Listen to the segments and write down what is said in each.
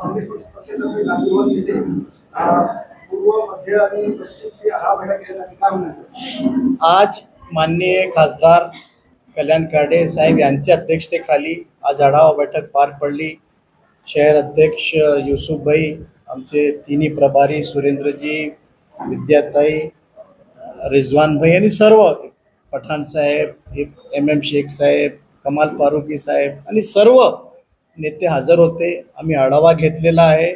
काँग्रेस पक्षातर्फे गांधीभवन येथे पूर्व मध्य आणि पश्चिमची हा बैठक घेण्यात आली. काय म्हणतात? आज माननीय खासदार कल्याण काळे साहेब यांच्या अध्यक्षतेखाली आज आढावा बैठक पार पडली. शहर अध्यक्ष युसुफभाई, आमचे तिन्ही प्रभारी सुरेंद्रजी, विद्याताई, रिजवानभाई आणि सर्व पठाण साहेब, MM शेख साहेब, कमाल फारुकी साहेब आणि सर्व नेते हजर होते. आम्ही आढावा घेतलेला आहे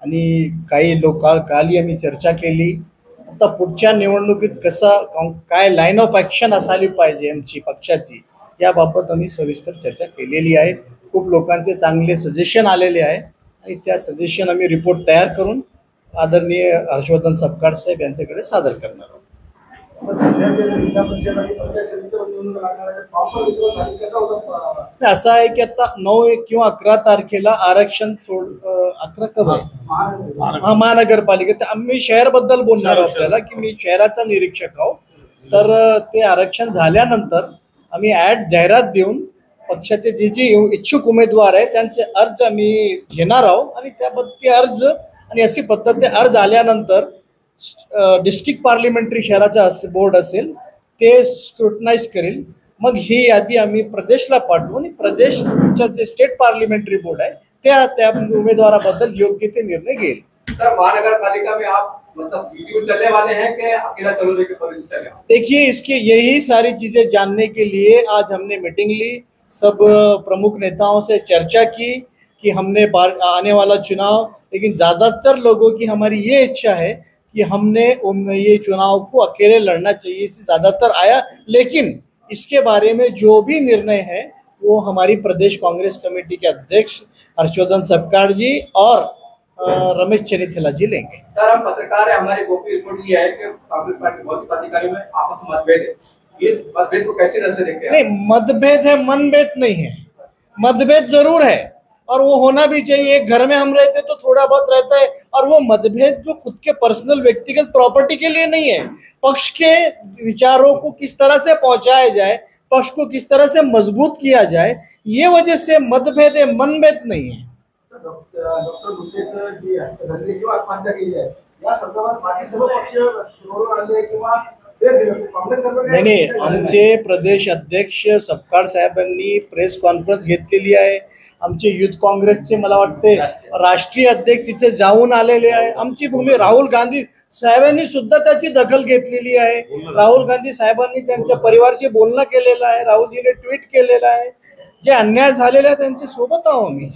आणि काही कालही आम्ही चर्चा केली. आता पुढच्या निवडणुकीत काय लाईन ऑफ ॲक्शन असायला पाहिजे आमची पक्षाची, याबाबत आम्ही सविस्तर चर्चा केलेली आहे. खूप लोकांचे चांगले सजेशन आलेले आहे आणि त्या सजेशन आम्ही रिपोर्ट तयार करून आदरणीय हर्षवर्धन सपकाळ साहेब यांच्याकडे सादर करणार आहोत. असं आहे की आता 9 किंवा 11 तारखेला आरक्षण 11 कब आहे महानगरपालिकेत. आम्ही शहराबद्दल बोलणार आहोत आपल्याला की मी शहराचा निरीक्षक आहोत. तर ते आरक्षण झाल्यानंतर आम्ही जाहिरात देऊन पक्षाचे जे इच्छुक उमेदवार आहेत त्यांचे अर्ज आम्ही घेणार आहोत आणि त्याबद्दल अर्ज आणि अशी पद्धत अर्ज आल्यानंतर डिस्ट्रिक्ट पार्लिमेंटरी शहराचा बोर्ड असेल ते स्क्रुटनाइज करेल. मग ही यादी आम्ही प्रदेशला पाठवू आणि प्रदेशच्या जे स्टेट पार्लिमेंटरी बोर्ड आहे त्या उमेदवाराबद्दल योग्य ते निर्णय घेईल. सर, महानगरपालिका में आप मतलब वीडियो चलने वाले हैं कि अकेला चलोगे के पर चले? देखिए, इसके यही सारी चीजें जानने के लिए आज हमने मीटिंग ली, सब प्रमुख नेताओं से चर्चा की कि हमने आने वाला चुनाव, लेकिन ज़्यादातर लोगों की हमारी ये इच्छा है कि हमने ये चुनाव को अकेले लड़ना चाहिए, इससे ज़्यादातर आया. लेकिन इसके बारे में जो भी निर्णय है वो हमारी प्रदेश कांग्रेस कमेटी के अध्यक्ष हर्षवर्धन सपकाळ जी और रमेश चेन्नीथला जी लेंगे. सर, हम पत्रकार है, हमारी गोपनीय रिपोर्ट ये है कि कांग्रेस पार्टी बहुत पदाधिकारियों में आपस में मतभेद है. इस मतभेद को कैसे नजर से देखते हैं? नहीं, मतभेद है, मनभेद नहीं है. मतभेद जरूर है और वो होना भी चाहिए. एक घर में हम रहते तो थोड़ा बहुत रहता है, और वो मतभेद जो खुद के पर्सनल व्यक्तिगत प्रॉपर्टी के लिए नहीं है. पक्ष के विचारों को किस तरह से पहुंचाया जाए, पक्ष को किस तरह से मजबूत किया जाए, ये वजह से मतभेद है, मनभेद नहीं है. डॉक्टर गुट्टेकर जी धरणे किंवा आत्महत्या केली आहे, या संदर्भात बाकी सर्व पक्ष निवडून आले किंवा नाही, आमचे प्रदेश अध्यक्ष सपकाळ साहेबांनी प्रेस कॉन्फरन्स घेतलेली आहे. आमचे युथ काँग्रेसचे मला वाटते राष्ट्रीय अध्यक्ष तिथे जाऊन आलेले आहे. आमची भूमी राहुल गांधी साहेबांनी सुद्धा त्याची दखल घेतलेली आहे. राहुल गांधी साहेबांनी त्यांच्या परिवाराशी बोलणं केलेलं आहे. राहुलजीने ट्विट केलेलं आहे. जे अन्याय झालेला आहे त्यांच्या सोबत आहो मी.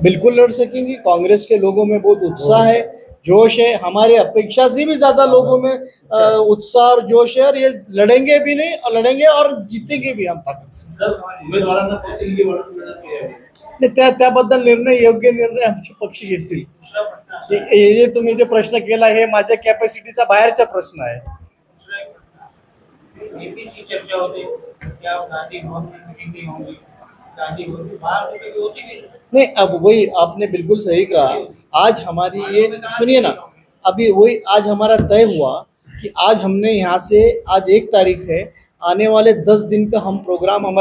बिल्कुल लड़ सकेंगे. कांग्रेस के लोगों में बहुत उत्साह है, जोश है. हमारे अपेक्षा से भी ज्यादा लोगों में उत्साह और जोश है, और ये लड़ेंगे भी नहीं और लड़ेंगे और जीतेंगे भी हम ताकत से. त्याबद्दल योग्य निर्णय आमचे पक्ष घेतील. हे तुम्ही जे प्रश्न केला हे माझ्या कॅपॅसिटीचा बाहेरचा प्रश्न आहे. नहीं, अब वही आपने बिल्कुल सही कहा. आज हमारी ये सुनिए ना, अभी वही आज हमारा तय हुआ कि आज हमने यहाँ से, आज 1 तारीख है, आने वाले 10 दिन का हम प्रोग्राम हम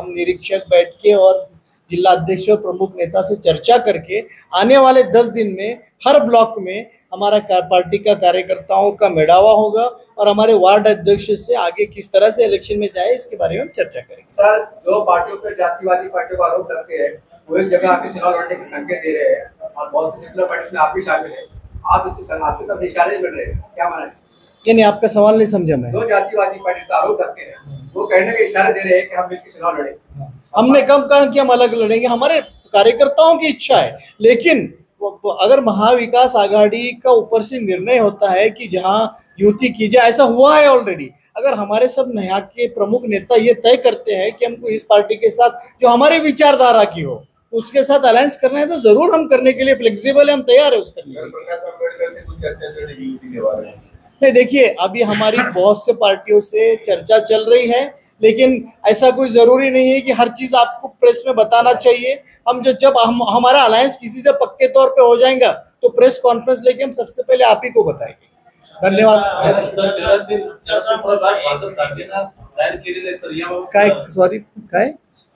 निरीक्षक बैठ के और जिला अध्यक्ष और प्रमुख नेता से चर्चा करके आने वाले 10 दिन में हर ब्लॉक में हमारा पार्टी का कार्यकर्ताओं का मेड़ावा होगा और हमारे वार्ड अध्यक्ष से आगे किस तरह से इलेक्शन में जाए इसके बारे में हम चर्चा करेंगे. सर, जो पार्टियों पे जातिवादी पार्टियों का आरोप करते हैं वो एक जगह आके चुनाव लड़ने के संकेत दे रहे हैं और बहुत सी सेक्युलर पार्टी में आप भी शामिल हैं. आप इससे आपकी तरफ इशारे बढ़ रहे हैं, क्या माना है? नहीं, आपका सवाल नहीं समझा मैं. जो जातिवादी पार्टी का आरोप करते हैं वो कहने के इशारे दे रहे हैं कि हम मिलकर चुनाव लड़े. हमने कब कहा कि हम अलग लड़ेंगे? हमारे कार्यकर्ताओं की इच्छा है. लेकिन अगर महाविकास आघाड़ी का ऊपर से निर्णय होता है कि जहां युति की जाए, ऐसा हुआ है ऑलरेडी. अगर हमारे सब यहाँ के प्रमुख नेता ये तय करते हैं कि हमको इस पार्टी के साथ जो हमारे विचारधारा की हो उसके साथ अलायंस करना है, तो जरूर हम करने के लिए फ्लेक्सिबल है, हम तैयार है उसके लिए. नहीं, देखिए, अभी हमारी बहुत से पार्टियों से चर्चा चल रही है, लेकिन ऐसा कोई जरूरी नहीं है कि हर चीज आपको प्रेस में बताना चाहिए. हम जब हमारा अलायंस किसी से पक्के तौर पे हो जाएगा तो प्रेस कॉन्फ्रेंस लेके हम सबसे पहले आप ही को बताएंगे. धन्यवाद. सर, शहरातील जास्त प्रभाग भाजप जातीनं तयार केलेले आहेत, तर याबाबत काय सॉरी काय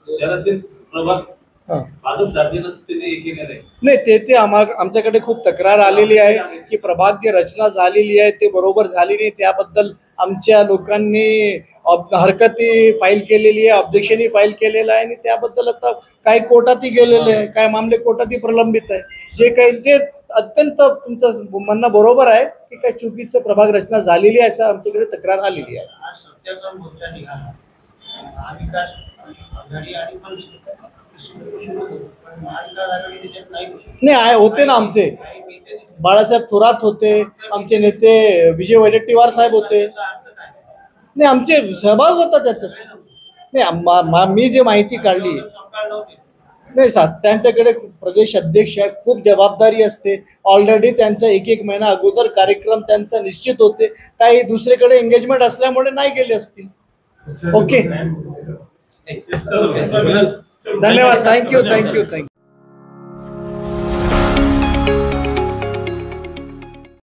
शहरातील प्रभाग हा. भाजप जातीनं त्यांनी हे केलेलं आहे. नाही ते आमच्याकडे खूप तक्रार आलेली आहे की प्रभाग जी रचना झालेली आहे ते बरोबर झाली नाही, त्याबद्दल आमच्या लोकांनी हरकती फाईल केलेली आहे, ऑब्जेक्शनही फाईल केलेलं आहे आणि त्याबद्दल आता काही कोर्टातही गेलेले आहे, काय मामले कोर्टातही प्रलंबित आहे. जे काही ते अत्यंत तुमचं म्हणणं बरोबर आहे की काही चुकीचं प्रभाग रचना झालेली आहे असं आमच्याकडे तक्रार आलेली आहे. आज सत्याचा मोर्चा निघाला. महाविकास आघाडी आणि पण महाविकास आघाडी त्याच्यात नाही होती. नाही होते ना आमचे काही नेते बाळासाहेब थोरात होते, आमचे नेते विजय वडेट्टीवार साहेब होते. त्याचा अर्थ काय? नाही आमचे सहभाग होता त्याच्यात. नाही मी जे माहिती काढली सरकार नव्हते. नाही त्यांच्याकडे प्रदेश अध्यक्ष आहे, खूप जबाबदारी असते. ऑलरेडी त्यांचा एक महिना अगोदर कार्यक्रम त्यांचा निश्चित होते, काही दुसरीकडे एंगेजमेंट असल्यामुळे नाही गेले असतील. ओके धन्यवाद. थँक्यू.